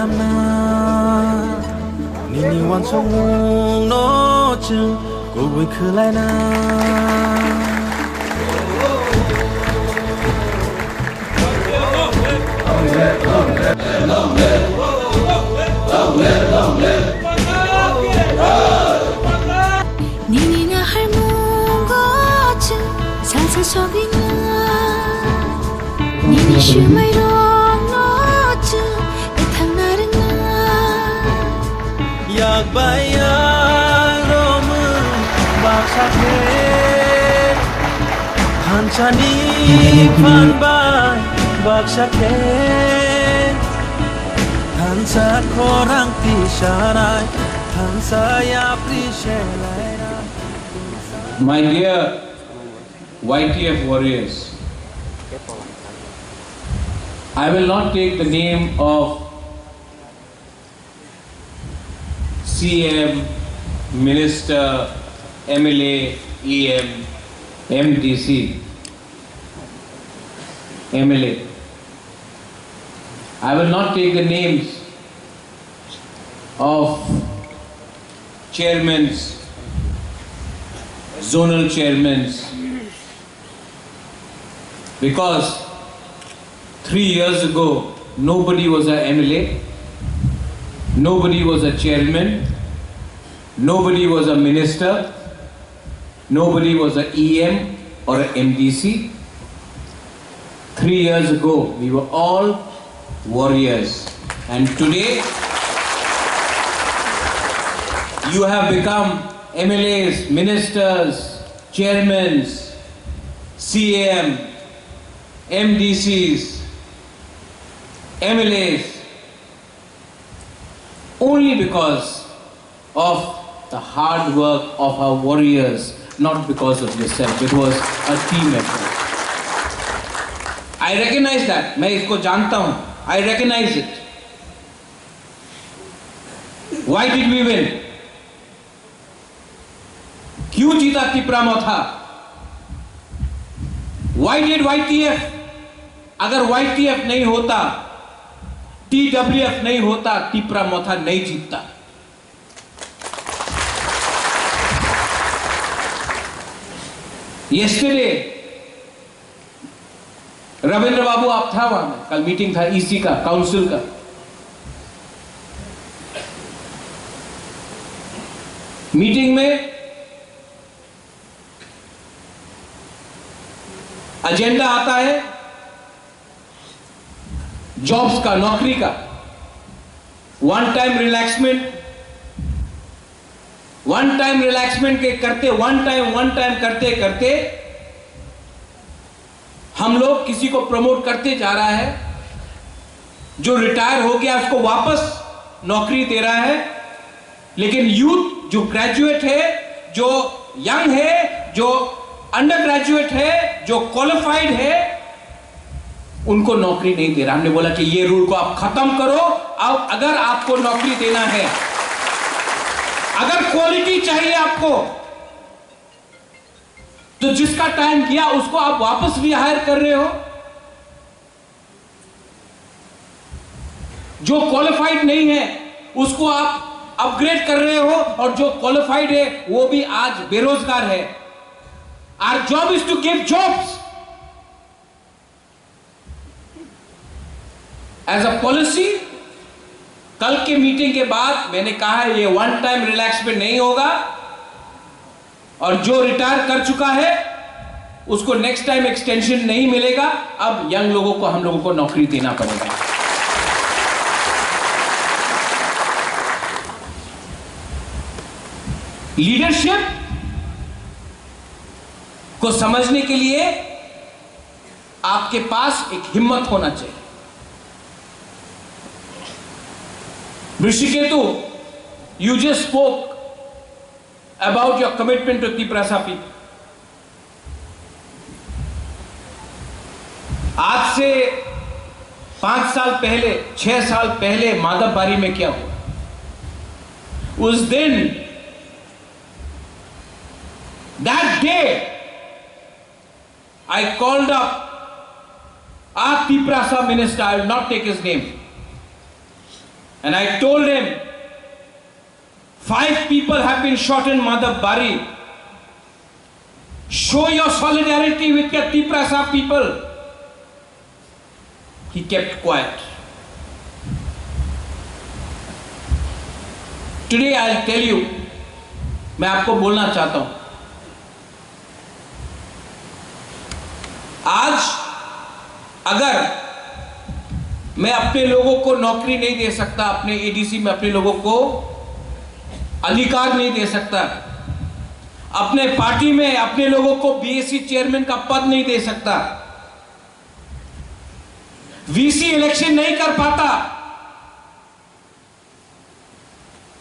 namna nini wan song no chu go we khulai na nini nga harmongo chu sa sa sobina nini shumai rong no chu ethang narna yak baya rom bak sa ke hanchani phan bai bak sa ke hansa khorang ti sharai hansa ya pri shelai My dear YTF warriors, I will not take the name of CM, Minister, MLA, EM, MDC, MLA. I will not take the names of chairmen, zonal chairmen, because 3 years ago nobody was a MLA, nobody was a chairman, nobody was a minister, nobody was a EM or a MDC. 3 years ago we were all warriors, and today you have become MLAs, ministers, chairmen, CM, MDCs, MLAs, only because of the hard work of our warriors, not because of yourself. It was a team effort. I recognize that. मैं इसको जानता हूँ. I recognize it. Why did we win? क्यों जीता तिपरामोथा? Why did YTF? अगर YTF नहीं होता, TWF नहीं होता, तिपरामोथा नहीं जीतता. Yesterday, रविंद्र बाबू आप था वहां में, कल मीटिंग था EC का, काउंसिल का. मीटिंग में एजेंडा आता है जॉब्स का, नौकरी का, वन टाइम रिलैक्समेंट के करते, वन टाइम करते करते हम लोग किसी को प्रमोट करते जा रहा है. जो रिटायर हो गया उसको वापस नौकरी दे रहा है, लेकिन यूथ जो ग्रेजुएट है, जो यंग है, जो अंडर ग्रेजुएट है, जो क्वालिफाइड है, उनको नौकरी नहीं दे रहा. हमने बोला कि ये रूल को आप खत्म करो. अब अगर आपको नौकरी देना है, अगर क्वालिटी चाहिए आपको, तो जिसका टाइम किया उसको आप वापस भी हायर कर रहे हो. जो क्वालिफाइड नहीं है उसको आप अपग्रेड कर रहे हो, और जो क्वालिफाइड है वो भी आज बेरोजगार है. Our job is to give jobs. As a policy, कल के मीटिंग के बाद मैंने कहा है ये वन टाइम रिलैक्समेंट नहीं होगा, और जो रिटायर कर चुका है उसको नेक्स्ट टाइम एक्सटेंशन नहीं मिलेगा. अब यंग लोगों को, हम लोगों को नौकरी देना पड़ेगा. लीडरशिप को समझने के लिए आपके पास एक हिम्मत होना चाहिए. ऋषिकेतु, you just spoke about your commitment to Tiprasa people. आज से 5 साल पहले, 6 साल पहले माधवबारी में क्या हुआ? उस दिन, that day, I called up our Tiprasa minister, I will not take his name. And I told him, 5 people have been shot in Madhabari. Show your solidarity with your Tiprasa people. He kept quiet. Today I'll tell you, मैं आपको बोलना चाहता हूं, आज अगर मैं अपने लोगों को नौकरी नहीं दे सकता, अपने एडीसी में अपने लोगों को अधिकार नहीं दे सकता, अपने पार्टी में अपने लोगों को बीएससी चेयरमैन का पद नहीं दे सकता, वीसी इलेक्शन नहीं कर पाता,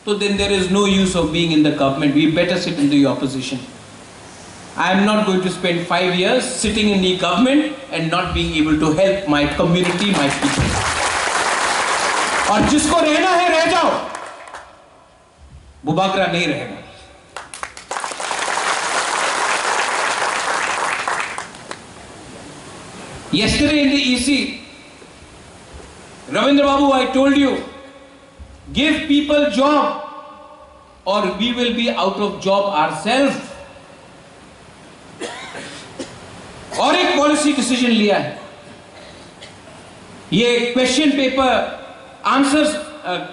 तो then there is no use of being in the government. We better sit in the opposition. I am not going to spend 5 years sitting in the government and not being able to help my community, my people. और जिसको रहना है रह जाओ, बुबागरा नहीं रहेगा. Yesterday in the EC, Ravindra Babu, I told you, give people job or we will be out of job ourselves. और एक पॉलिसी डिसीजन लिया है. ये क्वेश्चन पेपर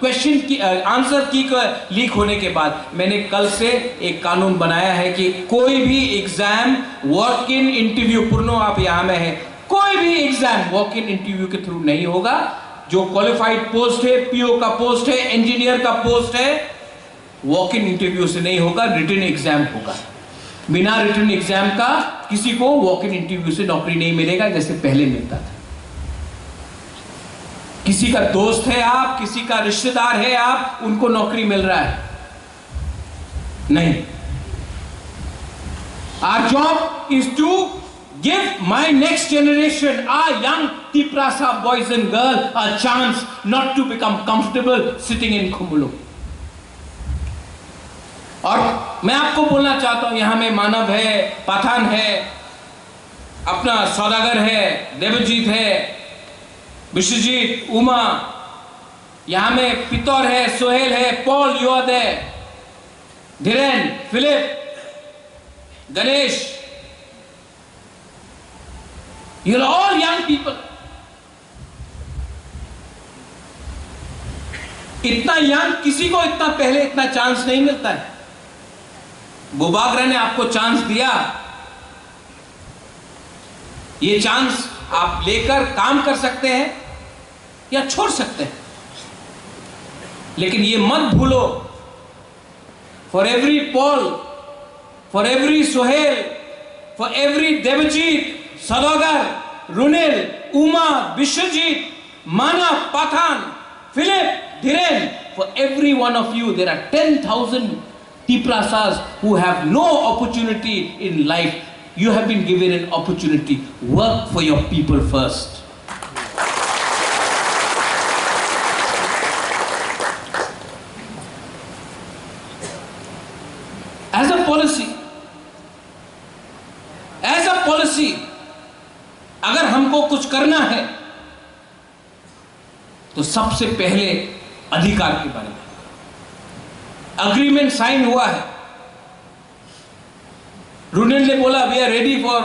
क्वेश्चन की आंसर की लीक होने के बाद मैंने कल से एक कानून बनाया है कि कोई भी एग्जाम वॉक इन इंटरव्यू, पूर्णो आप यहां में है, कोई भी एग्जाम वॉक इन इंटरव्यू के थ्रू नहीं होगा. जो क्वालिफाइड पोस्ट है, पीओ का पोस्ट है, इंजीनियर का पोस्ट है, वॉक इन इंटरव्यू से नहीं होगा, रिटन एग्जाम होगा. बिना रिटन एग्जाम का किसी को वॉक इन इंटरव्यू से नौकरी नहीं मिलेगा जैसे पहले मिलता था. किसी का दोस्त है आप, किसी का रिश्तेदार है आप, उनको नौकरी मिल रहा है नहीं. Our job is to give my next generation, our young Tiprasa boys and girls, a chance not to become comfortable sitting in Khumulu. और मैं आपको बोलना चाहता हूं, यहां में मानव है, पठान है, अपना सौदागर है, देवजीत है, विश्वजीत, उमा, यहां में पितौर है, सोहेल है, पॉल युवद है, Dhiren, Philip, Ganesh. You're all young people. इतना यंग किसी को इतना पहले इतना चांस नहीं मिलता है. बुबागरा ने आपको चांस दिया. ये चांस आप लेकर काम कर सकते हैं या छोड़ सकते हैं, लेकिन ये मत भूलो, for every Paul, for every Sohail, for every Devjit, Saudagar, Runel, Uma, Biswajit, Manav, Pathan, Philip, Dhiren, for every one of you there are 10,000 Tiprasas who have no opportunity in life. You have been given an opportunity. Work for your people first. As a policy, अगर हमको कुछ करना है तो सबसे पहले अधिकार के बारे में. अग्रीमेंट साइन हुआ है. रुनेल ने बोला we are ready for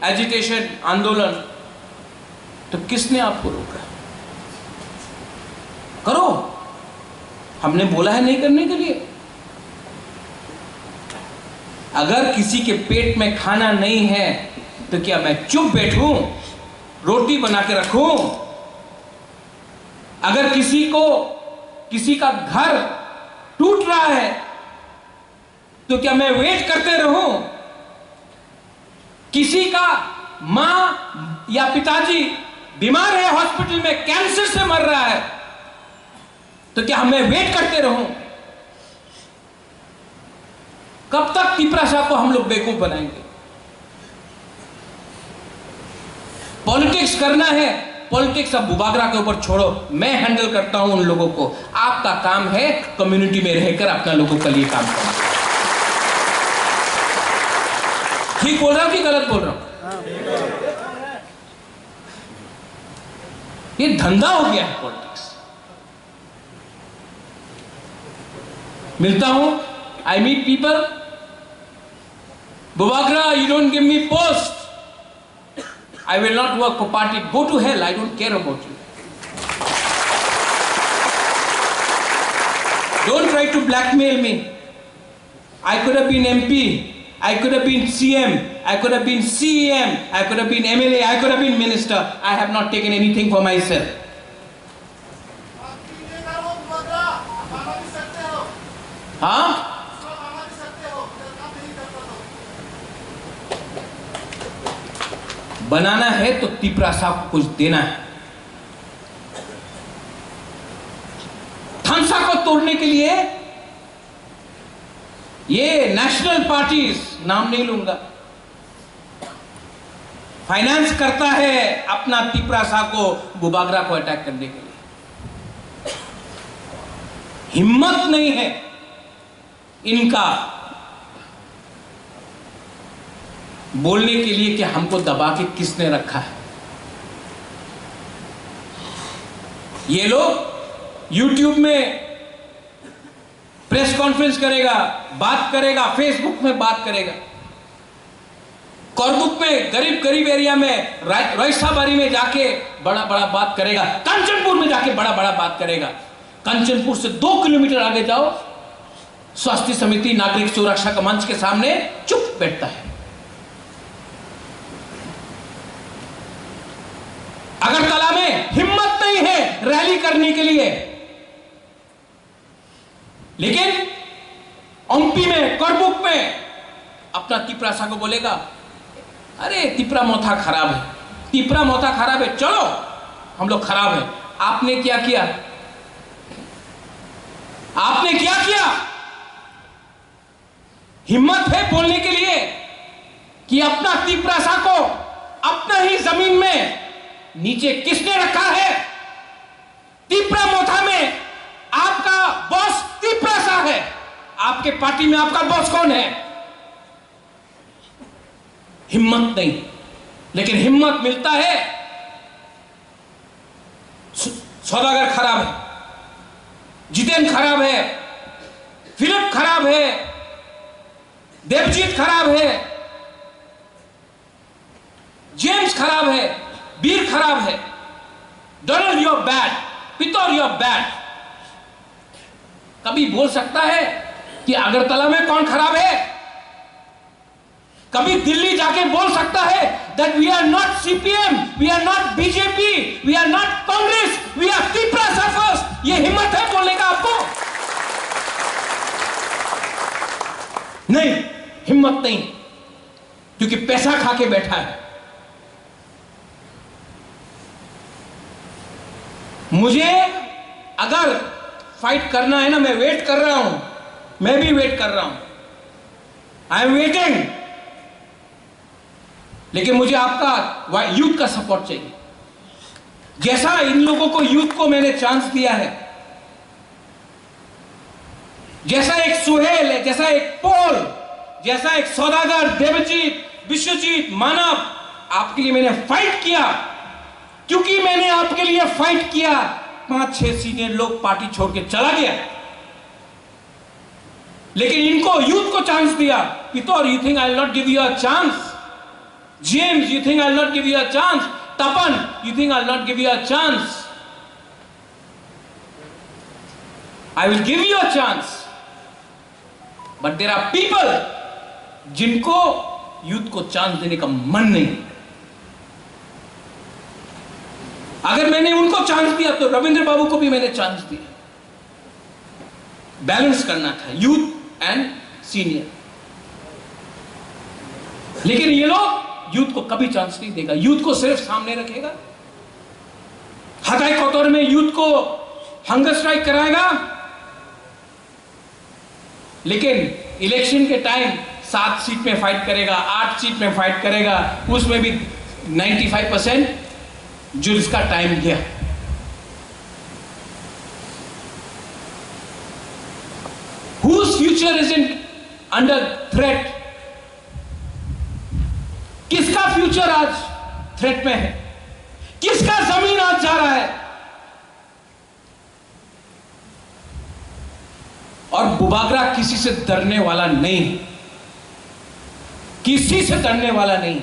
agitation, आंदोलन. तो किसने आपको रोका? करो, हमने बोला है नहीं करने के लिए. अगर किसी के पेट में खाना नहीं है तो क्या मैं चुप बैठूं, रोटी बना के रखूं? अगर किसी का घर टूट रहा है तो क्या मैं वेट करते रहूं? किसी का मां या पिताजी बीमार है, हॉस्पिटल में कैंसर से मर रहा है, तो क्या मैं वेट करते रहूं? कब तक तिपरासा को हम लोग बेवकूफ बनाएंगे? पॉलिटिक्स करना है, पॉलिटिक्स अब बुबागरा के ऊपर छोड़ो, मैं हैंडल करता हूं उन लोगों को. आपका काम है कम्युनिटी में रहकर अपना लोगों के लिए काम करना. ठीक बोल रहा हूं कि गलत बोल रहा हूं? ये धंधा हो गया है पॉलिटिक्स. मिलता हूं, आई मीट पीपल, बुबागरा you don't give me post, I will not work for party, go to hell, I don't care about you. Don't try to blackmail me. I could have been MP, I could have been CM, I could have been CEM, I could have been MLA, I could have been minister. I have not taken anything for myself. हाँ? बनाना है तो तिपरा साहब को कुछ देना है. थानसा को तोड़ने के लिए ये नेशनल पार्टीज, नाम नहीं लूंगा, फाइनेंस करता है अपना तिपरा शाह को, बुबागरा को अटैक करने के लिए. हिम्मत नहीं है इनका बोलने के लिए कि हमको दबा के किसने रखा है. ये लोग YouTube में प्रेस कॉन्फ्रेंस करेगा, बात करेगा, फेसबुक में बात करेगा, करबुक में गरीब एरिया में रईसाबारी में जाके बड़ा बात करेगा, कंचनपुर में जाके बड़ा बात करेगा. कंचनपुर से 2 किलोमीटर आगे जाओ, स्वास्थ्य समिति नागरिक सुरक्षा का मंच के सामने चुप बैठता है. अगरतला में हिम्मत नहीं है रैली करने के लिए, लेकिन एमपी में, करबुक में अपना तिपरा शाह को बोलेगा, अरे तिपरा मोथा खराब है, तिपरा मोथा खराब है, चलो हम लोग खराब है. आपने क्या किया? आपने क्या किया? हिम्मत है बोलने के लिए कि अपना तिपरा शाह को अपना ही जमीन में नीचे किसने रखा है? तिपरा मोथा में आपका बॉस तिपरा शाह है. आपके पार्टी में आपका बॉस कौन है? हिम्मत नहीं. लेकिन हिम्मत मिलता है, सौदागर खराब है, जितेंद्र खराब है, फिलिप खराब है, देवजीत खराब है, जेम्स खराब है, बीर खराब है, Donald you are bad, Pitaur you are bad. कभी बोल सकता है कि अगरतला में कौन खराब है? कभी दिल्ली जाके बोल सकता है that we are not CPM, we are not BJP, we are not Congress, we are Tipra Shah first. ये हिम्मत है बोलने का आपको? नहीं, हिम्मत नहीं, क्योंकि पैसा खा के बैठा है. मुझे अगर फाइट करना है ना, मैं वेट कर रहा हूं, मैं भी वेट कर रहा हूं, आई एम वेटिंग. लेकिन मुझे आपका यूथ का सपोर्ट चाहिए. जैसा इन लोगों को, यूथ को मैंने चांस दिया है, जैसा एक सुहेल है, जैसा एक पोल, जैसा एक सौदागर, देवजीत, विश्वजीत, मानव, आपके लिए मैंने फाइट किया. क्योंकि मैंने आपके लिए फाइट किया, 5-6 सीनियर लोग पार्टी छोड़ के चला गया. लेकिन इनको, यूथ को चांस दिया. Pitaur, you think I will not give you a chance? James, you think I'll not give you a chance? Tapan, you think I'll not give you a chance? I will give you a chance. But there are people जिनको youth को chance देने का मन नहीं. अगर मैंने उनको chance दिया तो रविंद्र बाबू को भी मैंने चांस दिया. बैलेंस करना था यूथ एंड सीनियर. लेकिन ये लोग यूथ को कभी चांस नहीं देगा. यूथ को सिर्फ सामने रखेगा. हटाई कोतौर में यूथ को हंगर स्ट्राइक कराएगा, लेकिन इलेक्शन के टाइम 7 सीट में फाइट करेगा, 8 सीट में फाइट करेगा, उसमें भी 95% जो इसका टाइम गया. Whose future isn't under threat? किसका फ्यूचर आज थ्रेट में है? किसका जमीन आज जा रहा है? और बुबागरा किसी से डरने वाला नहीं, किसी से डरने वाला नहीं।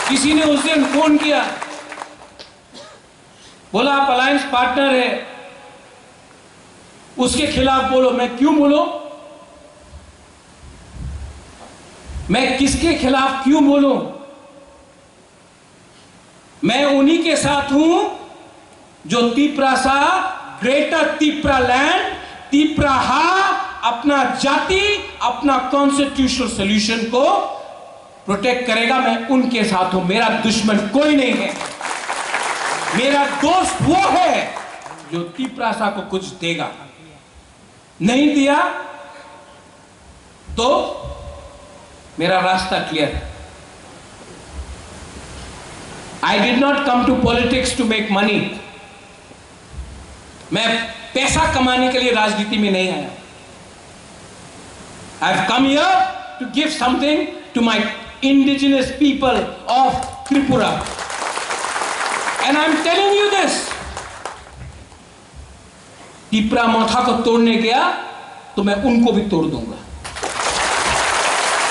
किसी ने उस दिन फोन किया, बोला आप अलायंस पार्टनर है, उसके खिलाफ बोलो। मैं क्यों बोलो? मैं किसके खिलाफ क्यों बोलूं? मैं उन्हीं के साथ हूं जो तिप्रासा, ग्रेटर तिप्रा लैंड, तिप्राहा अपना जाति, अपना कॉन्स्टिट्यूशनल सॉल्यूशन को प्रोटेक्ट करेगा। मैं उनके साथ हूं। मेरा दुश्मन कोई नहीं है। मेरा दोस्त वो है जो तिप्रासा को कुछ देगा। नहीं दिया तो मेरा रास्ता क्लियर है। I did not come to politics to make money. मैं पैसा कमाने के लिए राजनीति में नहीं आया। I have come here to give something to my indigenous people of Tripura. And I am telling you this. Tipra माथा को तोड़ने गया तो मैं उनको भी तोड़ दूंगा।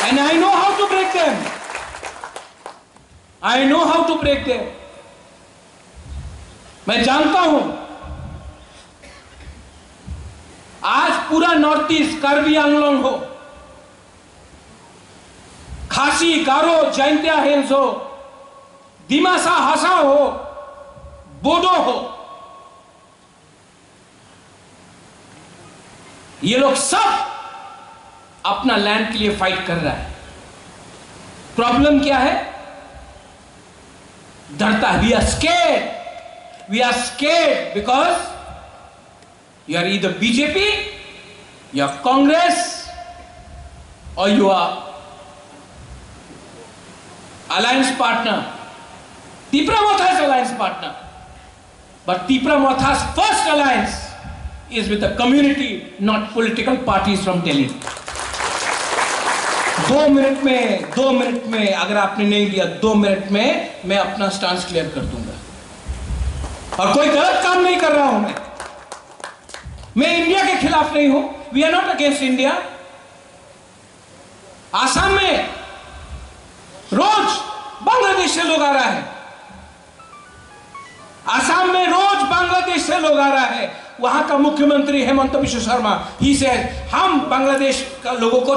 And I know how to break them. I know how to break them. मैं जानता हूं। आज पूरा नॉर्थ ईस्ट, कार्बी आंगलोंग हो, खासी, गारो, जैंतिया हिल्स हो, दिमासा हासा हो, बोडो हो, ये लोग सब अपना लैंड के लिए फाइट कर रहा है। प्रॉब्लम क्या है? डरता है। We are scared. We are scared because you are either BJP, you are Congress, और you are alliance partner. Tipra Motha's alliance partner. But Tipra Motha's first alliance is with the community, not political parties from Delhi. 2 minute में अगर आपने नहीं दिया, 2 minute में मैं अपना stance clear कर दूंगा. और कोई गलत काम नहीं कर रहा हूं मैं इंडिया के खिलाफ नहीं हूं. We are not against India. Assam में रोज बांग्लादेश से लोग आ रहा है. आसाम में रोज बांग्लादेश से लोग आ रहा है. वहां का मुख्यमंत्री हेमंत बिश्व शर्मा ही से हम बांग्लादेश का लोगों को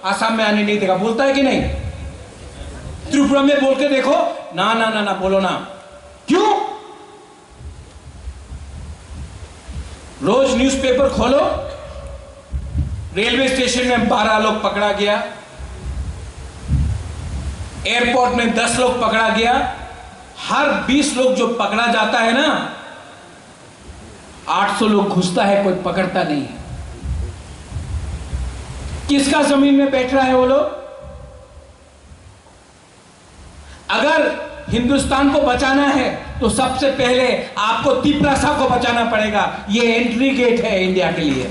आसाम में आने नहीं देगा. बोलता है कि नहीं? त्रिपुरा में बोल के देखो. ना ना ना ना बोलो ना. क्यों? रोज न्यूज़पेपर खोलो, रेलवे स्टेशन में 12 लोग पकड़ा गया, एयरपोर्ट में 10 लोग पकड़ा गया. हर 20 लोग जो पकड़ा जाता है ना, 800 लोग घुसता है, कोई पकड़ता नहीं है. किसका जमीन में बैठ रहा है वो लोग? अगर हिंदुस्तान को बचाना है तो सबसे पहले आपको तिप्रासा को बचाना पड़ेगा. ये एंट्री गेट है इंडिया के लिए.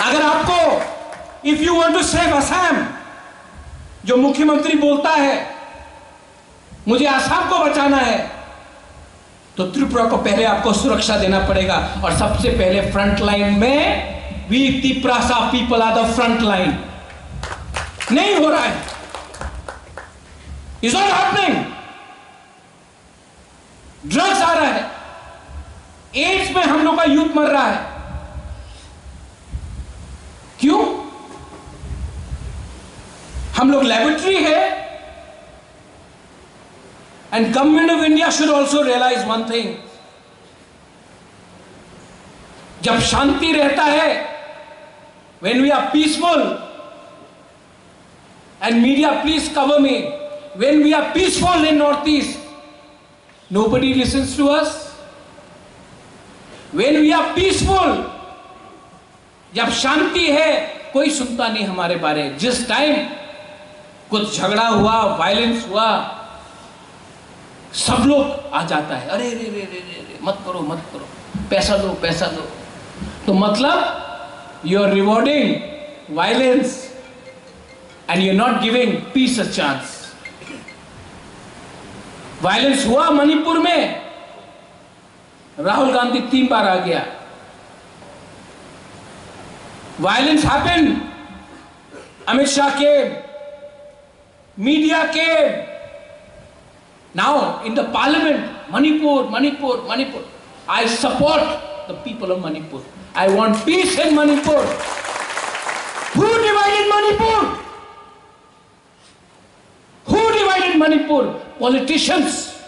अगर आपको if you want to save Assam, जो मुख्यमंत्री बोलता है मुझे असम को बचाना है, तो त्रिपुरा को पहले आपको सुरक्षा देना पड़ेगा. और सबसे पहले फ्रंट लाइन में we Tipra people are the front line. नहीं हो रहा है. Is not happening. ड्रग्स आ रहा है. एड्स में हम लोग का यूथ मर रहा है. क्यों? हम लोग लेबोरेटरी है. And government of India should also realize one thing. जब शांति रहता है, when we are peaceful, and media please cover me, when we are peaceful in Northeast, nobody listens to us. When we are peaceful, जब शांति है, कोई सुनता नहीं हमारे बारे. जिस टाइम कुछ झगड़ा हुआ, वायलेंस हुआ, सब लोग आ जाता है. अरे रे रे रे रे, मत करो मत करो, पैसा दो पैसा दो. तो मतलब you are rewarding violence and you are not giving peace a chance. Violence हुआ मणिपुर में, राहुल गांधी 3 बार आ गया. Violence happened. Amit Shah came. Media came. Now in the parliament, Manipur. I support the people of Manipur. I want peace in Manipur. Who divided Manipur? Who divided Manipur? Politicians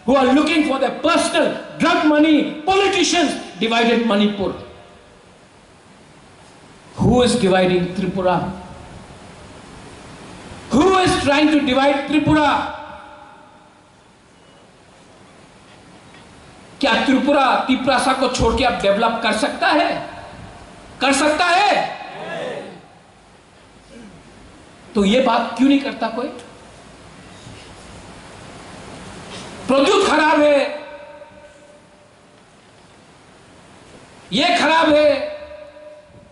who are looking for their personal drug money. Politicians divided Manipur. Who is dividing Tripura? Who is trying to divide Tripura? क्या त्रिपुरा तिप्रासा को छोड़ के आप develop कर सकता है? कर सकता है? तो ये बात क्यों नहीं करता कोई? प्रद्युत खराब है, ये खराब है,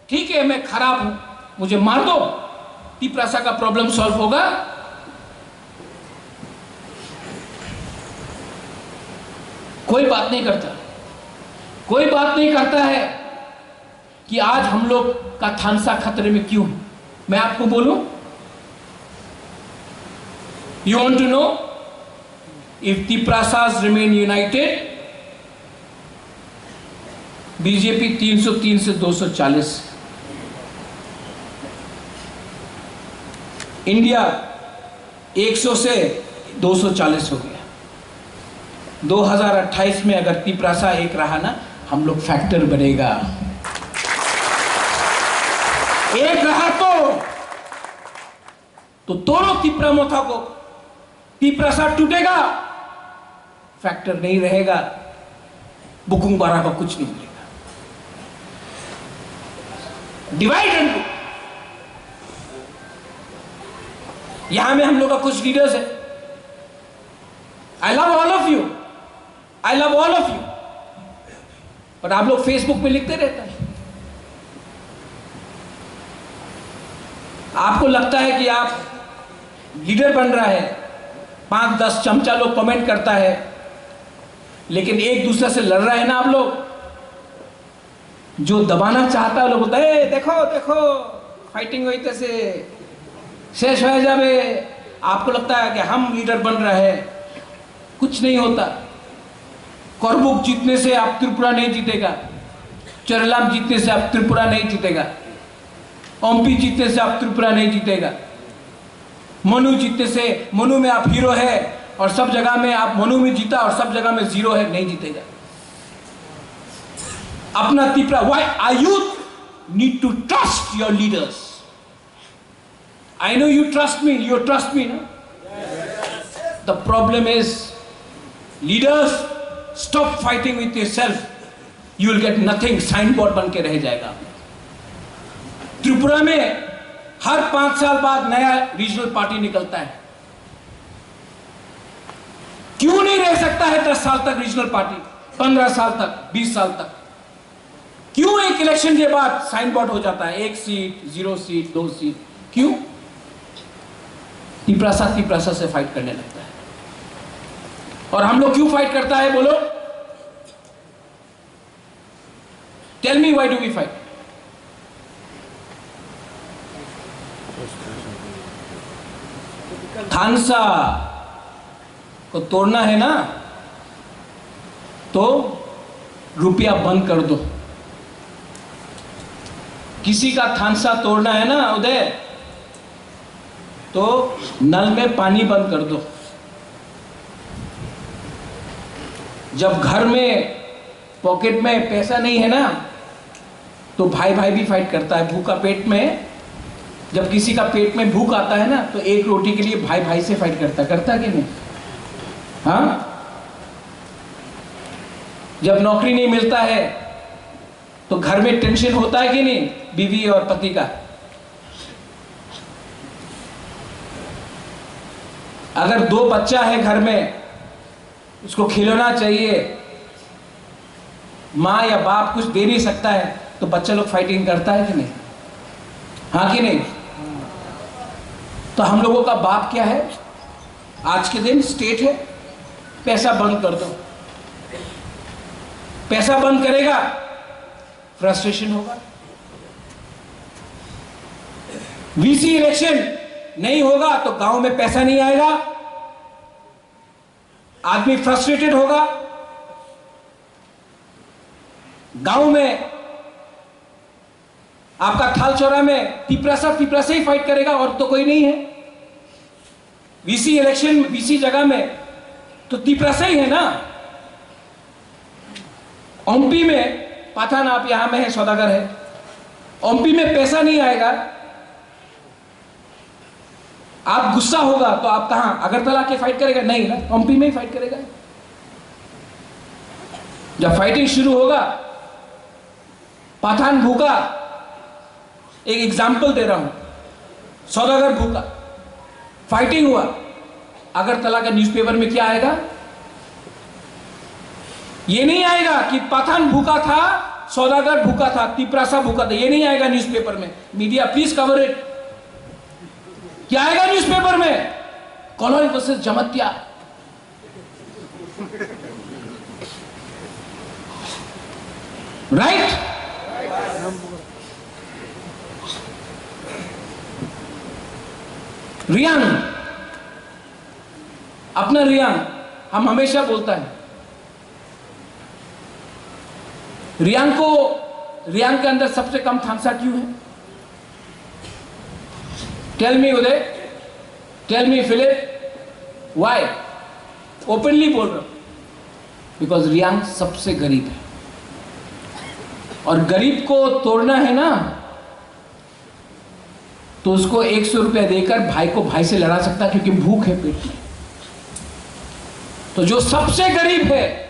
ठीक है मैं खराब हूं, मुझे मार दो, तिप्रासा का प्रॉब्लम सॉल्व होगा? कोई बात नहीं करता। कोई बात नहीं करता है कि आज हम लोग का थानसा खतरे में क्यों है। मैं आपको बोलूं, you want to know, if Tiprasas remain united, BJP 303 से 240, इंडिया 100 से 240 हो गया। 2028 में अगर तिप्रासा एक रहा ना, हम लोग फैक्टर बनेगा। एक रहा तो तोड़ो तिप्रामोथा को, तिप्रासा टूटेगा, फैक्टर नहीं रहेगा, बुकुंग बारा का कुछ नहीं मिलेगा। Divide and rule. यहां में हम लोग का कुछ लीडर्स है। आई love all of you, I love all of you, और आप लोग फेसबुक पे लिखते रहते हैं। आपको लगता है कि आप लीडर बन रहा है, 5-10 चमचा लोग कमेंट करता है, लेकिन एक दूसरे से लड़ रहा है ना आप लोग। जो दबाना चाहता है लोग बोलता है देखो देखो फाइटिंग हुई तैसे शेष हो जावे। आपको लगता है कि हम लीडर बन रहे हैं, कुछ नहीं होता। करबुक जीतने से आप त्रिपुरा नहीं जीतेगा, चरलाम जीतने से आप त्रिपुरा नहीं जीतेगा, ओम्पी जीतने से आप त्रिपुरा नहीं जीतेगा, मनु जीतने से, मनु में आप हीरो है और सब जगह में आप मनु में जीता और सब जगह में जीरो है, नहीं जीतेगा। अपना Tripura, why are youth need to trust your leaders. I know you trust me, you trust me ना। The problem is leaders, stop fighting with yourself, you will get nothing. Sign board बन के रह जाएगा। त्रिपुरा में हर 5 साल बाद नया रीजनल पार्टी निकलता है। क्यों नहीं रह सकता है 10 साल तक रीजनल पार्टी, 15 साल तक, 20 साल तक? क्यों एक इलेक्शन के बाद साइन बोर्ड हो जाता है, 1 सीट, 0 सीट, 2 सीट? क्यों? तिप्रासा से फाइट करने लगता है। और हम लोग क्यों फाइट करता है बोलो? Tell me, why do we fight? Thansa को तोड़ना है ना, तो रुपया बंद कर दो। किसी का थानसा तोड़ना है ना उदय, तो नल में पानी बंद कर दो। जब घर में पॉकेट में पैसा नहीं है ना, तो भाई भाई भी फाइट करता है। भूखा पेट में, जब किसी का पेट में भूख आता है ना, तो एक रोटी के लिए भाई भाई से फाइट करता कि नहीं? हाँ, जब नौकरी नहीं मिलता है तो घर में टेंशन होता है कि नहीं, बीवी और पति का? अगर 2 बच्चा है घर में, उसको खिलौना चाहिए, माँ या बाप कुछ दे नहीं सकता है, तो बच्चा लोग फाइटिंग करता है कि नहीं? हाँ कि नहीं? तो हम लोगों का बाप क्या है आज के दिन? स्टेट है। पैसा बंद कर दो। पैसा बंद करेगा, फ्रस्ट्रेशन होगा। वीसी इलेक्शन नहीं होगा तो गांव में पैसा नहीं आएगा, आदमी फ्रस्ट्रेटेड होगा, गांव में आपका थालचौरा में पिपरासा ही फाइट करेगा और तो कोई नहीं है। वीसी इलेक्शन, वीसी जगह में तो तिपरासा ही है ना। ओमपी में पाठान, आप यहां में है, सौदागर है, ओमपी में पैसा नहीं आएगा, आप गुस्सा होगा तो आप कहां अगरतला के फाइट करेगा? नहीं ना, ओमपी में ही फाइट करेगा। जब फाइटिंग शुरू होगा, पाठान भूखा, एक एग्जाम्पल दे रहा हूं, सौदागर भूखा, फाइटिंग हुआ, अगरतला का न्यूज़पेपर में क्या आएगा? ये नहीं आएगा कि पाठान भूखा था, सौदागर भूखा था, तिपरासा भूखा था, ये नहीं आएगा न्यूज़पेपर में। Media please cover it. क्या आएगा न्यूज़पेपर में? Colony versus Jamatia. Right? Reang, अपना रियांग हम हमेशा बोलता है, रियांग के अंदर सबसे कम थामसा क्यों है? Tell me Uday, tell me Philip, why? Openly बोल रहा हूं, बिकॉज रियांग सबसे गरीब है, और गरीब को तोड़ना है ना तो उसको 100 रुपया देकर भाई को भाई से लड़ा सकता है, क्योंकि भूख है पेट में। तो जो सबसे गरीब है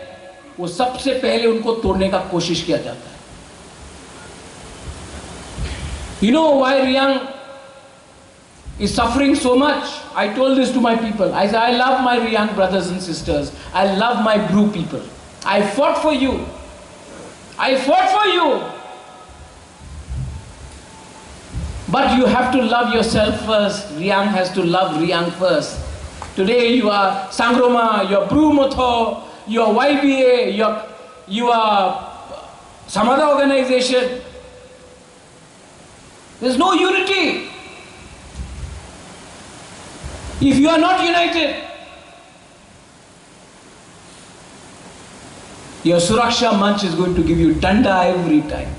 वो सबसे पहले उनको तोड़ने का कोशिश किया जाता है। You know why Riyang is suffering so much? I told this to my people. I said, I love my Riyang brothers and sisters. I love my Bru people. I fought for you. I fought for you. But you have to love yourself first. Riyang has to love Riyang first. Today you are Sangroma, you are Bru Motho, you are YBA, you are some other organization. There's no unity. If you are not united, your Suraksha Manch is going to give you danda every time.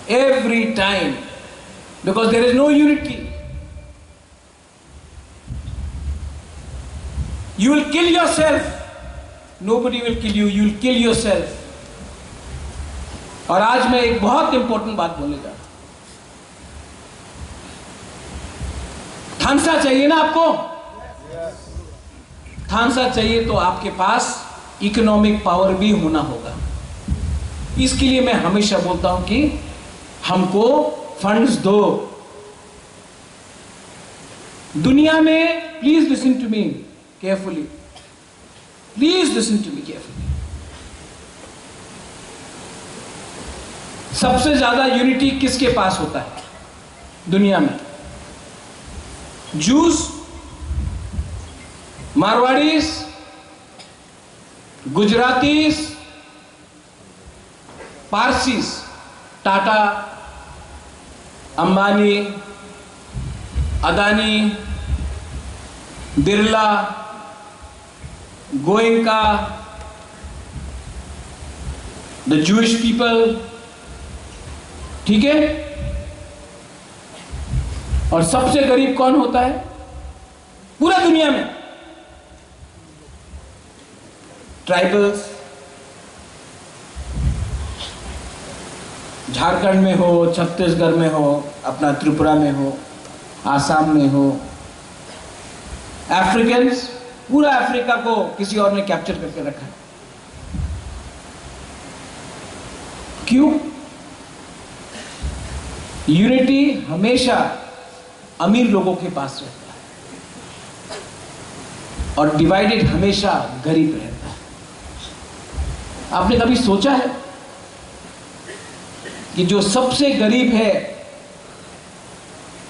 Every time. Because there is no unity. You will kill yourself. Nobody will kill you. You will kill yourself. और आज मैं एक बहुत important बात बोलने जा रहा हूं। थानसा चाहिए ना आपको? थानसा चाहिए तो आपके पास इकोनॉमिक पावर भी होना होगा। इसके लिए मैं हमेशा बोलता हूं कि हमको फंड्स दो। दुनिया में, please listen to me carefully, please listen to me carefully, सबसे ज्यादा यूनिटी किसके पास होता है दुनिया में? Jews, Marwaris, Gujaratis, Parsis, Tata, Ambani, Adani, Birla, Goenka, the Jewish people, ठीक है? और सबसे गरीब कौन होता है पूरा दुनिया में? ट्राइबल्स। झारखंड में हो, छत्तीसगढ़ में हो, अपना त्रिपुरा में हो, आसाम में हो, अफ्रीकन्स, पूरा अफ्रीका को किसी और ने कैप्चर करके रखा है। क्यों? यूनिटी हमेशा अमीर लोगों के पास रहता है और डिवाइडेड हमेशा गरीब रहता है। आपने कभी सोचा है कि जो सबसे गरीब है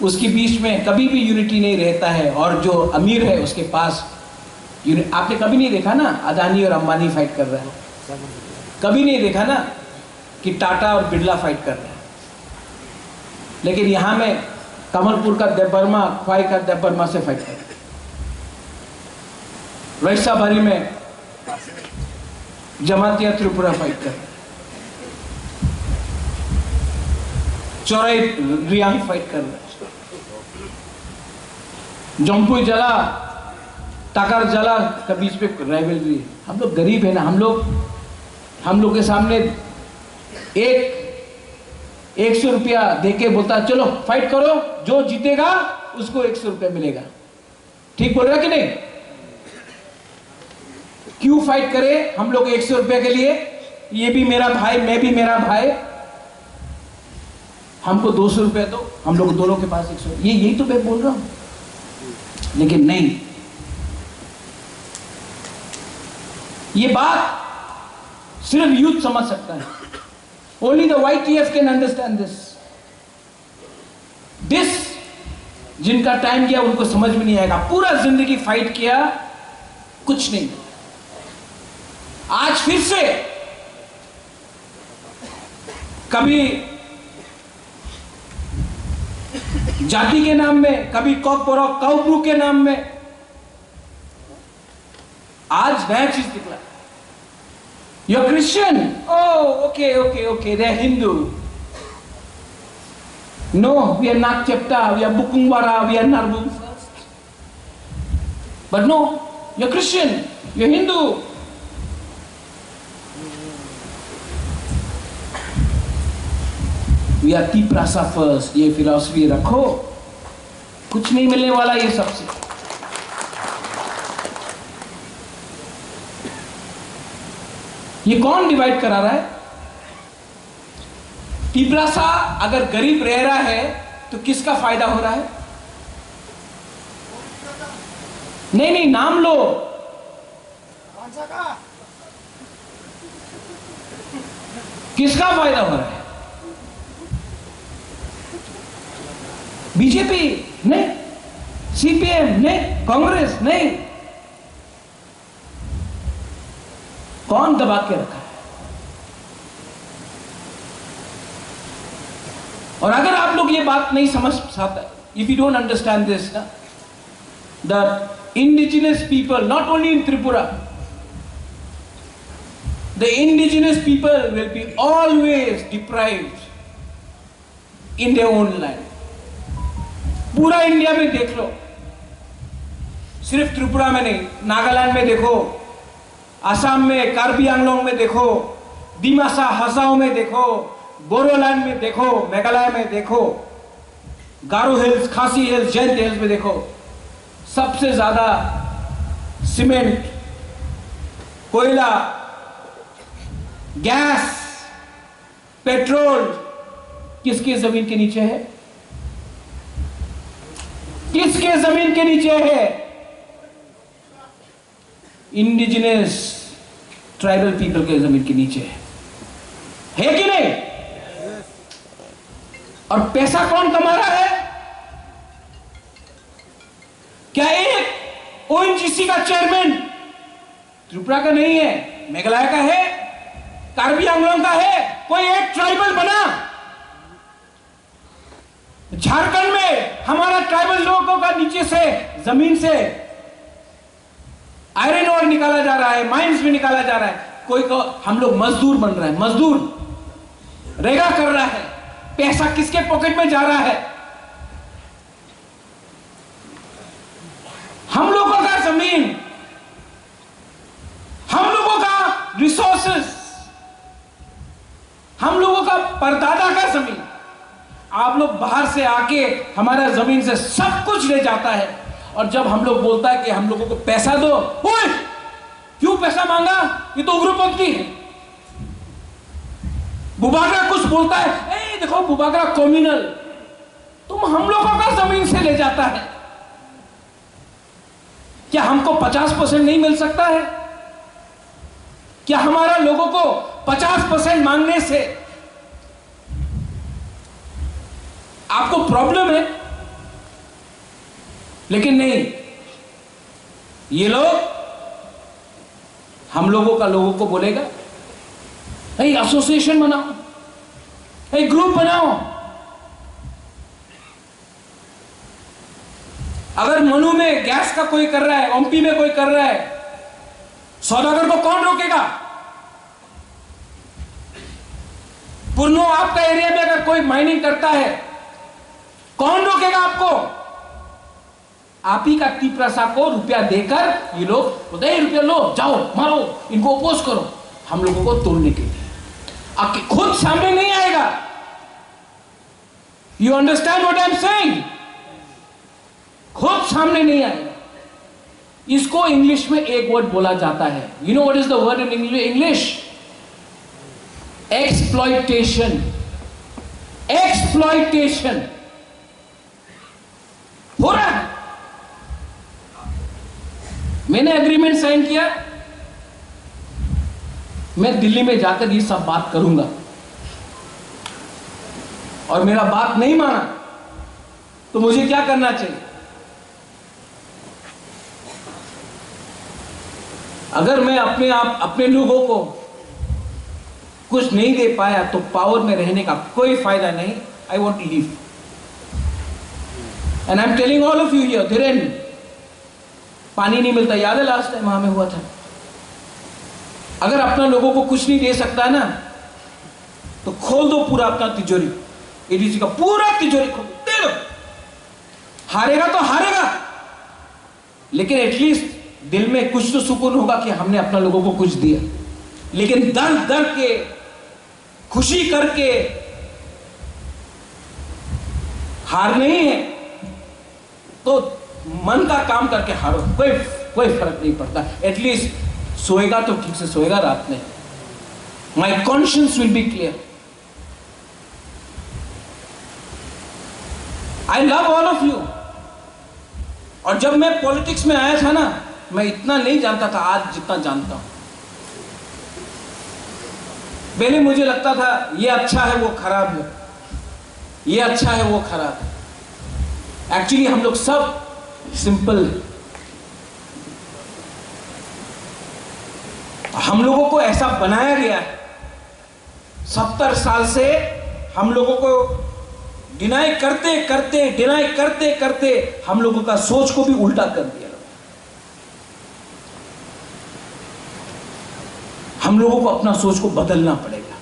उसके बीच में कभी भी यूनिटी नहीं रहता है, और जो अमीर है उसके पास आपने कभी नहीं देखा ना अदानी और अंबानी फाइट कर रहा है? कभी नहीं देखा ना कि टाटा और बिरला फाइट कर रहे हैं। लेकिन यहां में कमलपुर का देबबर्मा, ख्वाई का देबबर्मा से फाइट कर रहे हैं। वैशाबारी में जमातिया त्रिपुरा फाइट कर रहे हैं। चौराई रियांग फाइट कर रहे हैं। जम्पुई जला, टाकर जला के बीच पे राइवलरी है। हम लोग गरीब है ना, हम लोग के सामने 100 रुपया देके बोलता चलो फाइट करो, जो जीतेगा उसको 100 रुपया मिलेगा। ठीक बोल रहा कि नहीं? क्यों फाइट करे हम लोग 100 रुपया के लिए? ये भी मेरा भाई, मैं भी मेरा भाई, हमको 200 रुपया दो, हम लोग दोनों के पास 100। यही तो मैं बोल रहा हूं। लेकिन नहीं, ये बात सिर्फ यूथ समझ सकता है। Only the YTF can understand this. जिनका टाइम गया उनको समझ में नहीं आएगा। पूरा जिंदगी फाइट किया, कुछ नहीं। आज फिर से कभी जाति के नाम में, कभी कॉकबोरॉक काउब्रू के नाम में, आज नया चीज निकला। You're Christian? Oh, okay. They're Hindu. No, we are not Chepta, we are Bukungwara, we are Narbum first. But no, you're Christian, you're Hindu. We are Tiprasa first. ये फिलॉसफी रखो, कुछ नहीं मिलने वाला ये सबसे। ये कौन डिवाइड करा रहा है? तिपरासा अगर गरीब रह रहा है तो किसका फायदा हो रहा है? नहीं, नाम लो। किसका फायदा हो रहा है? बीजेपी नहीं, CPM नहीं, कांग्रेस नहीं। कौन दबा के रखा है? और अगर आप लोग ये बात नहीं समझ सकते, if you don't understand this, the indigenous people, not only in Tripura, the indigenous people will be always deprived in their own land. पूरा इंडिया में देख लो, सिर्फ त्रिपुरा में नहीं, नागालैंड में देखो, असम में, कार्बी आंगलोंग में देखो, दिमासा हसाओ में देखो, बोरोलैंड में देखो, मेघालय में देखो, गारो हिल्स, खासी हिल्स, जयंत हिल्स में देखो, सबसे ज्यादा सीमेंट, कोयला, गैस, पेट्रोल किसके जमीन के नीचे है? किसके जमीन के नीचे है? इंडिजिनस ट्राइबल पीपल के जमीन के नीचे है कि नहीं? और पैसा कौन कमा रहा है? क्या एक ONGC का चेयरमैन त्रिपुरा का नहीं है, मेघालय का है, कार्बी आंगलोंग का है? कोई एक ट्राइबल बना? झारखंड में हमारा ट्राइबल लोगों का नीचे से, जमीन से आयरन ओर निकाला जा रहा है, माइंस भी निकाला जा रहा है। कोई को हम लोग मजदूर बन रहा है, मजदूर रेगा कर रहा है। पैसा किसके पॉकेट में जा रहा है? हम लोगों का जमीन, हम लोगों का रिसोर्सेस, हम लोगों का परदादा का जमीन, आप लोग बाहर से आके हमारा जमीन से सब कुछ ले जाता है। और जब हम लोग बोलता है कि हम लोगों को पैसा दो, ओए क्यों पैसा मांगा? ये तो उग्रपंथी है। बुबागरा कुछ बोलता है, ए देखो बुबागरा कम्युनल, तुम हम लोगों का जमीन से ले जाता है। क्या हमको 50% नहीं मिल सकता है? क्या हमारा लोगों को 50% मांगने से आपको प्रॉब्लम है? लेकिन नहीं, ये लोग हम लोगों का लोगों को बोलेगा, एसोसिएशन बनाओ, ग्रुप बनाओ, अगर मनु में गैस का कोई कर रहा है, एमपी में कोई कर रहा है, सौदागर को कौन रोकेगा? पुरनो आपका एरिया में अगर कोई माइनिंग करता है, कौन रोकेगा आपको? आप ही का तिपरासा को रुपया देकर ये लोग बोलते हैं रुपया लो, जाओ मारो, इनको अपोज करो, हम लोगों को तोड़ने के लिए। आपके खुद सामने नहीं आएगा। You understand what I am saying? खुद सामने नहीं आएगा। इसको इंग्लिश में एक वर्ड बोला जाता है। You know what is the word in English? Exploitation. Exploitation हो रहा है। मैंने एग्रीमेंट साइन किया, मैं दिल्ली में जाकर ये सब बात करूंगा, और मेरा बात नहीं माना तो मुझे क्या करना चाहिए? अगर मैं अपने लोगों को कुछ नहीं दे पाया तो पावर में रहने का कोई फायदा नहीं। I want to leave and I am telling all of you here, Dhiren पानी नहीं मिलता, याद है लास्ट टाइम वहां में हुआ था। अगर अपना लोगों को कुछ नहीं दे सकता है ना, तो खोल दो पूरा अपना तिजोरी, एडीसी का पूरा तिजोरी खोल दे दो। हारेगा तो हारेगा, लेकिन एटलीस्ट दिल में कुछ तो सुकून होगा कि हमने अपना लोगों को कुछ दिया। लेकिन दर्द दर्द के, खुशी करके हार नहीं है, तो मन का काम करके हारो, कोई फर्क नहीं पड़ता। एटलीस्ट सोएगा तो ठीक से सोएगा रात में। My conscience will be clear. I love all of you. और जब मैं पॉलिटिक्स में आया था ना, मैं इतना नहीं जानता था आज जितना जानता हूं। पहले मुझे लगता था ये अच्छा है वो खराब है, ये अच्छा है वो खराब है। एक्चुअली हम लोग सब सिंपल है। हम लोगों को ऐसा बनाया गया है, 70 साल से हम लोगों को डिनाई करते करते हम लोगों का सोच को भी उल्टा कर दिया। हम लोगों को अपना सोच को बदलना पड़ेगा।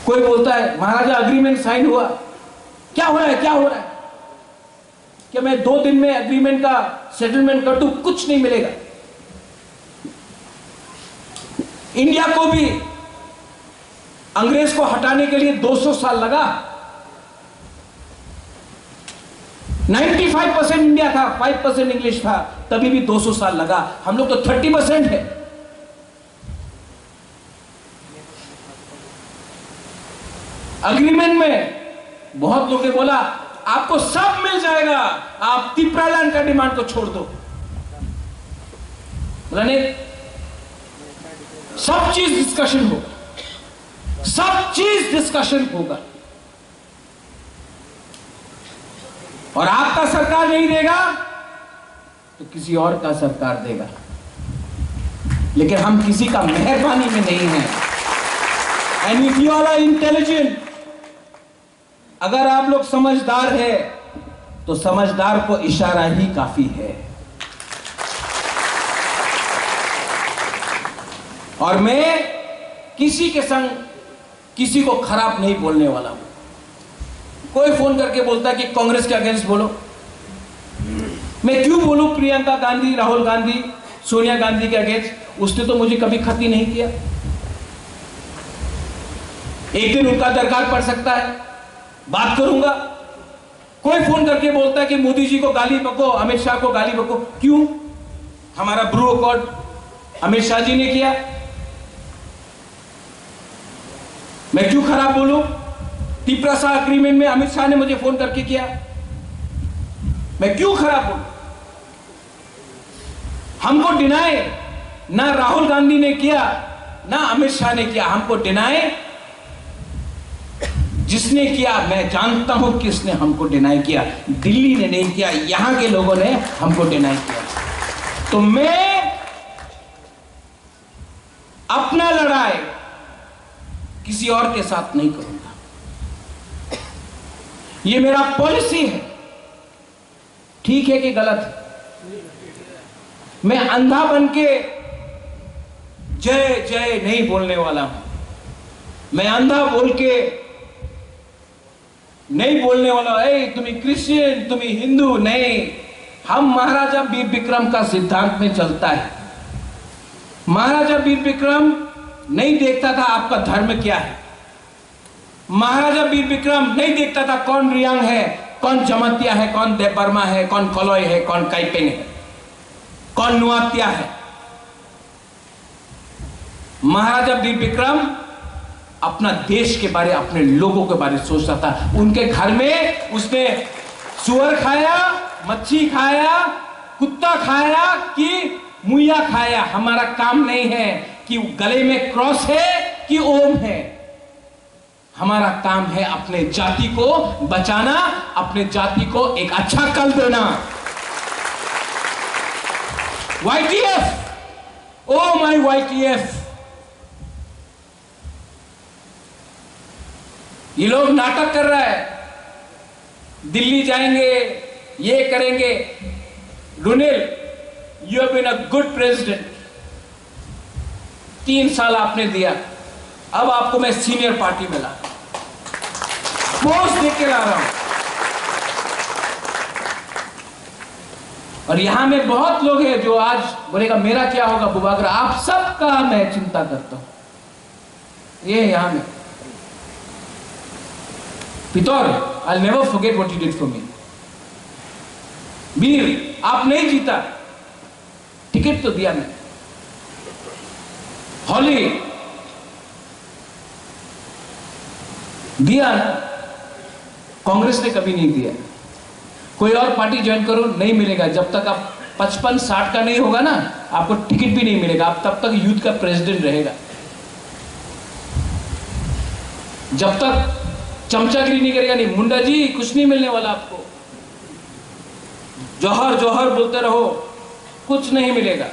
कोई बोलता है महाराजा अग्रीमेंट साइन हुआ, क्या हो रहा है, क्या हो रहा है? क्या मैं 2 दिन में एग्रीमेंट का सेटलमेंट कर दूं? कुछ नहीं मिलेगा। इंडिया को भी अंग्रेज को हटाने के लिए 200 साल लगा। 95% इंडिया था, 5% इंग्लिश था, तभी भी 200 साल लगा। हम लोग तो 30% है। अग्रीमेंट में बहुत लोगों ने बोला आपको सब मिल जाएगा, आप तिपरालैंड का डिमांड को छोड़ दो। नहीं, सब चीज डिस्कशन होगा, सब चीज डिस्कशन होगा। और आपका सरकार नहीं देगा तो किसी और का सरकार देगा, लेकिन हम किसी का मेहरबानी में नहीं है। And if you are intelligent, अगर आप लोग समझदार है तो समझदार को इशारा ही काफी है। और मैं किसी के संग किसी को खराब नहीं बोलने वाला हूं। कोई फोन करके बोलता है कि कांग्रेस के अगेंस्ट बोलो, मैं क्यों बोलूं प्रियंका गांधी, राहुल गांधी, सोनिया गांधी के अगेंस्ट? उसने तो मुझे कभी खत ही नहीं किया। एक दिन उनका दरकार पड़ सकता है, बात करूंगा। कोई फोन करके बोलता है कि मोदी जी को गाली बको, अमित शाह को गाली बको। क्यों? हमारा ब्रू अकॉर्ड अमित शाह जी ने किया, मैं क्यों खराब बोलूं? तिपरासा अग्रीमेंट में अमित शाह ने मुझे फोन करके किया, मैं क्यों खराब बोलूं? हमको डिनाई ना राहुल गांधी ने किया ना अमित शाह ने किया। हमको डिनाई जिसने किया, मैं जानता हूं किसने हमको डिनाई किया। दिल्ली ने नहीं किया, यहां के लोगों ने हमको डिनाई किया। तो मैं अपना लड़ाई किसी और के साथ नहीं करूंगा। ये मेरा पॉलिसी है। ठीक है कि गलत है? मैं अंधा बन के जय जय नहीं बोलने वाला हूं। मैं अंधा बोल के नहीं बोलने वाला, ए तुम्हें क्रिश्चियन, तुम्हें हिंदू, नहीं। हम महाराजा वीर विक्रम का सिद्धांत में चलता है। महाराजा वीर विक्रम नहीं देखता था आपका धर्म क्या है। महाराजा वीर विक्रम नहीं देखता था कौन रियांग है, कौन जमातिया है, कौन देवबर्मा है, कौन कलॉय है, कौन काइपेंग है, कौन नुआतिया है। महाराजा वीर विक्रम अपना देश के बारे, अपने लोगों के बारे सोचता था। उनके घर में उसने सुअर खाया, मच्छी खाया, कुत्ता खाया कि मुइया खाया, हमारा काम नहीं है कि गले में क्रॉस है कि ओम है। हमारा काम है अपने जाति को बचाना, अपने जाति को एक अच्छा कल देना। YTF, oh my YTF। ये लोग नाटक कर रहा है, दिल्ली जाएंगे, ये करेंगे। Runil, you have been a good president. 3 साल आपने दिया, अब आपको मैं सीनियर पार्टी में ला, पोस्ट देके ला रहा हूं। और यहां में बहुत लोग हैं जो आज बोलेगा मेरा क्या होगा बुबाकर। आप सबका मैं चिंता करता हूं। ये यहां में पितौर, I'll never forget what you did for me। वीर, आप नहीं जीता, टिकट तो दिया मैंने। हॉली दिया, कांग्रेस ने कभी नहीं दिया। कोई और पार्टी ज्वाइन करो, नहीं मिलेगा। जब तक आप 55-60 का नहीं होगा ना, आपको टिकट भी नहीं मिलेगा। आप तब तक यूथ का प्रेसिडेंट रहेगा। जब तक चमचागिरी नहीं करेगा, नहीं। मुंडा जी, कुछ नहीं मिलने वाला आपको। जौहर जौहर बोलते रहो, कुछ नहीं मिलेगा।